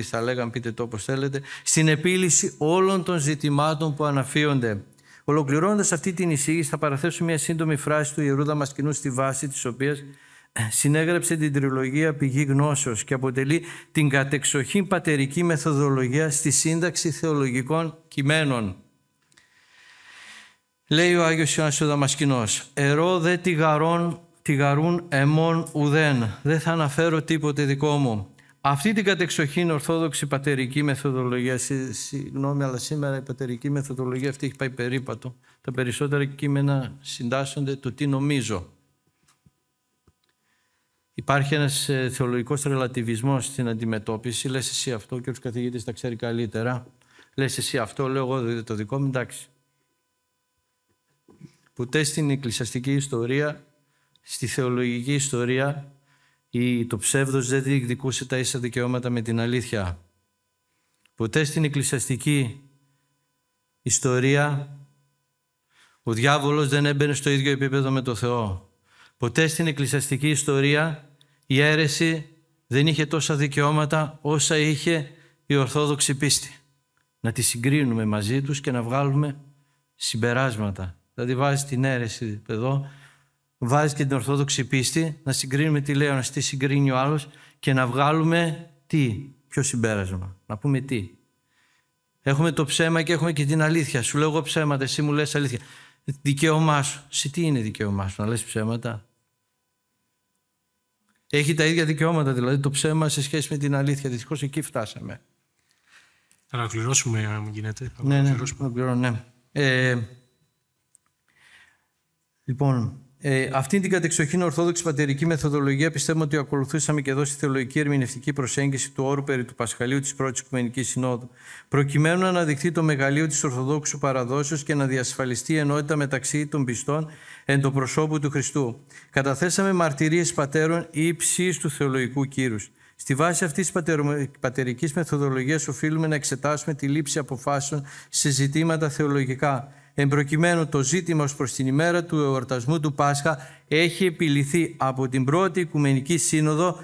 θα λέγαμε, πείτε το όπως θέλετε, στην επίλυση όλων των ζητημάτων που αναφύονται. Ολοκληρώνοντας αυτή την εισήγηση, θα παραθέσω μια σύντομη φράση του Ιερού Δαμασκηνού, στη βάση της οποίας συνέγραψε την τριλογία Πηγή Γνώσεως και αποτελεί την κατεξοχήν πατερική μεθοδολογία στη σύνταξη θεολογικών κειμένων. Λέει ο Άγιος Ιωάννης ο Δαμασκηνός: «Ερώ δε τηγαρούν εμών ουδέν, δεν θα αναφέρω τίποτε δικό μου». Αυτή την κατεξοχήν ορθόδοξη πατερική μεθοδολογία, συγγνώμη, αλλά σήμερα η πατερική μεθοδολογία αυτή έχει πάει περίπατο. Τα περισσότερα κείμενα συντάσσονται το τι νομίζω. Υπάρχει ένας θεολογικός ρελατιβισμός στην αντιμετώπιση. Λες εσύ αυτό και ο καθηγητής τα ξέρει καλύτερα. Λες εσύ αυτό, λέω εγώ το δικό μου, εντάξει. Ποτέ στην εκκλησιαστική ιστορία, στη θεολογική ιστορία, το ψεύδος δεν διεκδικούσε τα ίσα δικαιώματα με την αλήθεια. Ποτέ στην εκκλησιαστική ιστορία ο διάβολος δεν έμπαινε στο ίδιο επίπεδο με το Θεό. Ποτέ στην εκκλησιαστική ιστορία η αίρεση δεν είχε τόσα δικαιώματα όσα είχε η Ορθόδοξη πίστη. Να τη συγκρίνουμε μαζί τους και να βγάλουμε συμπεράσματα. Δηλαδή βάζει την αίρεση εδώ, βάζει και την Ορθόδοξη πίστη, να συγκρίνουμε τι λέει ο ένας, τι συγκρίνει ο άλλος και να βγάλουμε τι, ποιο συμπέρασμα, να πούμε τι. Έχουμε το ψέμα και έχουμε και την αλήθεια. Σου λέω εγώ ψέματα, εσύ μου λες αλήθεια. Δικαίωμά σου. Σε τι είναι δικαίωμά σου, να λες ψέματα? Έχει τα ίδια δικαιώματα δηλαδή το ψέμα σε σχέση με την αλήθεια. Δυστυχώς εκεί φτάσαμε. Θα ανακληρώσουμε, αν γίνεται. Ναι. Λοιπόν, αυτή την κατεξοχήν ορθόδοξη πατερική μεθοδολογία πιστεύουμε ότι ακολουθήσαμε και εδώ στη θεολογική ερμηνευτική προσέγγιση του όρου περί του Πασχαλίου της Πρώτης Οικουμενικής Συνόδου, προκειμένου να αναδειχθεί το μεγαλείο της Ορθοδόξου παραδόσεως και να διασφαλιστεί η ενότητα μεταξύ των πιστών εν το προσώπου του Χριστού. Καταθέσαμε μαρτυρίες πατέρων ύψης του θεολογικού κύρους. Στη βάση αυτής της πατερικής μεθοδολογίας οφείλουμε να εξετάσουμε τη λήψη αποφάσεων σε ζητήματα θεολογικά. Εν προκειμένου το ζήτημα ως προς την ημέρα του εορτασμού του Πάσχα έχει επιληθεί από την Πρώτη Οικουμενική Σύνοδο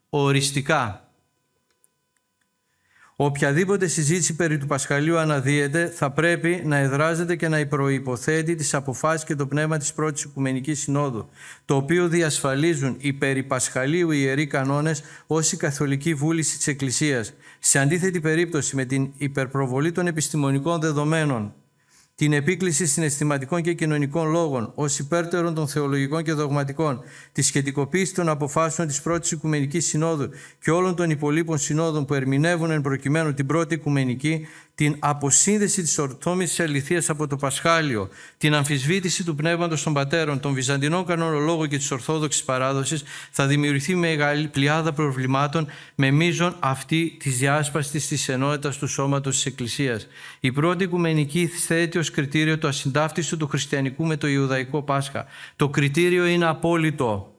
οριστικά. Οποιαδήποτε συζήτηση περί του Πασχαλίου αναδύεται θα πρέπει να εδράζεται και να προϋποθέτει τις αποφάσεις και το πνεύμα της Πρώτης Οικουμενικής Συνόδου, το οποίο διασφαλίζουν οι περί Πασχαλίου ιεροί κανόνες ως η καθολική βούληση της Εκκλησίας. Σε αντίθετη περίπτωση με την υπερπροβολή των επιστημονικών δεδομένων, την επίκληση συναισθηματικών και κοινωνικών λόγων ως υπέρτερων των θεολογικών και δογματικών, τη σχετικοποίηση των αποφάσεων της Πρώτης Οικουμενικής Συνόδου και όλων των υπολείπων συνόδων που ερμηνεύουν εν προκειμένου την Πρώτη Οικουμενική, την αποσύνδεση της ορθόμησης αληθείας από το Πασχάλιο, την αμφισβήτηση του πνεύματος των πατέρων, των βυζαντινών κανονολόγων και της Ορθόδοξης παράδοσης, θα δημιουργηθεί μεγάλη πλειάδα προβλημάτων με μείζον αυτή της διάσπαστης της ενότητας του σώματος της Εκκλησίας. Η Πρώτη Οικουμενική θέτει ως κριτήριο το ασυντάφτιστο του χριστιανικού με το Ιουδαϊκό Πάσχα. Το κριτήριο είναι απόλυτο.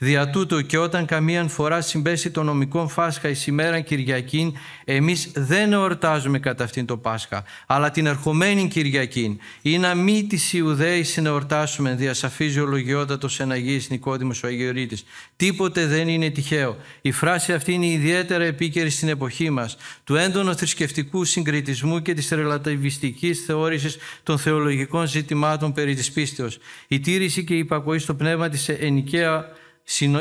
Δια τούτο και όταν καμίαν φορά συμπέσει το νομικό Πάσχα εις ημέραν Κυριακήν, εμείς δεν εορτάζουμε κατά αυτήν το Πάσχα, αλλά την ερχομένη Κυριακήν. Ή να μη τις Ιουδαίοι συνεορτάσουμε, διασαφίζει ο λογιότατος εν Αγίης Νικόδημος ο Αγιορείτης. Τίποτε δεν είναι τυχαίο. Η φράση αυτή είναι ιδιαίτερα επίκαιρη στην εποχή μας, του έντονου θρησκευτικού συγκριτισμού και της ρελατιβιστικής θεώρησης των θεολογικών ζητημάτων περί της πίστεως. Η τήρηση και η υπακοή στο πνεύμα της ενοικαία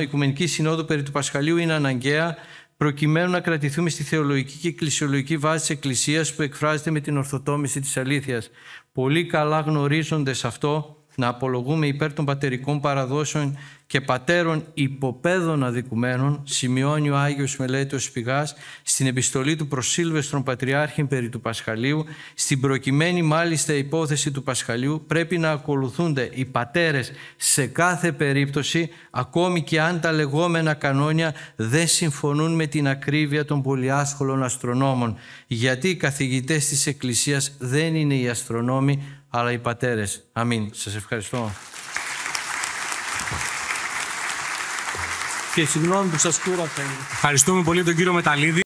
Οικουμενική Συνόδου περί του Πασχαλίου είναι αναγκαία προκειμένου να κρατηθούμε στη θεολογική και εκκλησιολογική βάση της Εκκλησίας που εκφράζεται με την ορθοτόμηση της αλήθειας. Πολύ καλά γνωρίζοντας αυτό, να απολογούμε υπέρ των πατερικών παραδόσεων και πατέρων υποπέδων αδικουμένων, σημειώνει ο Άγιος Μελέτειος Πηγάς στην επιστολή του προς Σίλβεστρον Πατριάρχην περί του Πασχαλίου. Στην προκειμένη μάλιστα υπόθεση του Πασχαλίου πρέπει να ακολουθούνται οι πατέρες σε κάθε περίπτωση, ακόμη και αν τα λεγόμενα κανόνια δεν συμφωνούν με την ακρίβεια των πολυάσχολων αστρονόμων, γιατί οι καθηγητές της Εκκλησίας δεν είναι οι αστρονόμοι αλλά οι πατέρες. Αμήν. Σας ευχαριστώ. Και συγγνώμη που σας κούρασα. Ευχαριστούμε πολύ τον κύριο Μεταλλίδη.